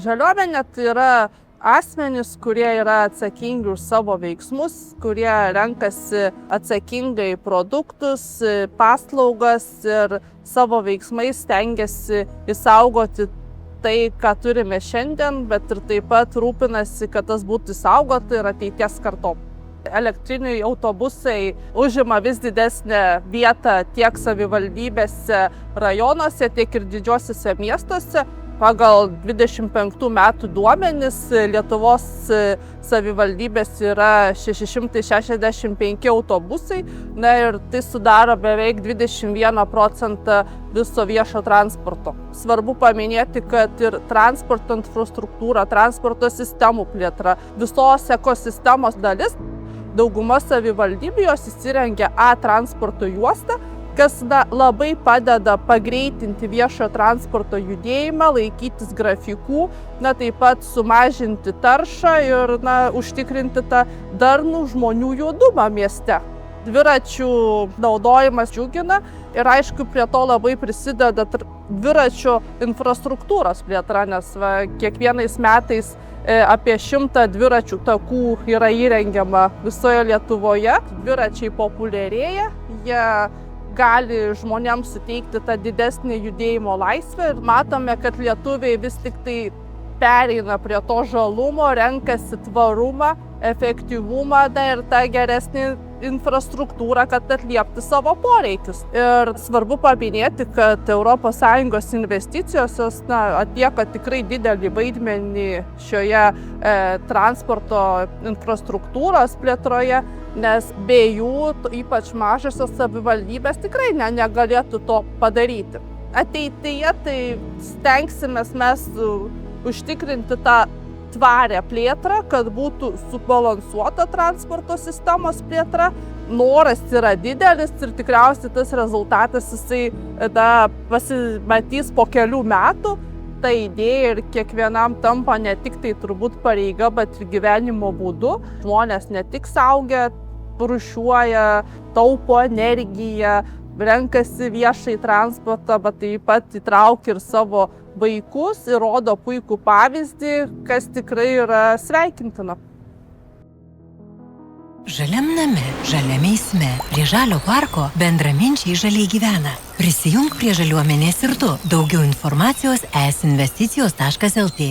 Žaliuomenė tai yra asmenys, kurie yra atsakingi už savo veiksmus, kurie renkasi atsakingai produktus, paslaugas ir savo veiksmais stengiasi išsaugoti tai, ką turime šiandien, bet ir taip pat rūpinasi, kad tas būtų išsaugota ir ateities kartom. Elektriniai autobusai užima vis didesnę vietą tiek savivaldybėse, rajonuose, tiek ir didžiuosiuose miestuose. Pagal 25 metų duomenis Lietuvos savivaldybės yra 665 autobusai, ir tai sudaro beveik 21% viso viešo transporto. Svarbu paminėti, kad ir transporto infrastruktūra, transporto sistemų plėtra, visos ekosistemos dalis, dauguma savivaldybių jos įsirengia transporto juostą, kas labai padeda pagreitinti viešo transporto judėjimą, laikytis grafikų, taip pat sumažinti taršą ir užtikrinti tą darnų žmonių judumą mieste. Dviračių naudojimas džiugina ir aišku prie to labai prisideda dviračių infrastruktūros plėtra, nes kiekvienais metais apie 100 dviračių takų yra įrengiama visoje Lietuvoje. Dviračiai populiarėja, jie gali žmonėms suteikti tą didesnį judėjimo laisvę ir matome, kad lietuviai vis tik tai pereina prie to žalumo, renkasi tvarumą, efektyvumą ir tą geresnį infrastruktūrą, kad atliepti savo poreikius. Ir svarbu paminėti, kad ES investicijos atlieka tikrai didelį vaidmenį šioje transporto infrastruktūros plėtroje, nes be jų, ypač mažosios savivaldybės, tikrai negalėtų to padaryti. Ateityje tai stengsimės mes užtikrinti tą tvarę plėtrą, kad būtų subalansuota transporto sistemos plėtra. Noras yra didelis ir tikriausiai tas rezultatas pasimatys po kelių metų. Ta idėja ir kiekvienam tampa ne tik tai turbūt pareiga, bet ir gyvenimo būdu. Žmonės ne tik saugia, rūšiuoja, taupo energiją, renkasi viešai transportą, bet taip pat įtraukia ir savo vaikus ir rodo puikų pavyzdį, kas tikrai yra sveikintina. Žaliam name, žaliam eisme, prie žalio parko bendraminčiai žaliai gyvena. Prisijunk prie žaliuomenės ir tu. Daugiau informacijos esinvesticijos.lt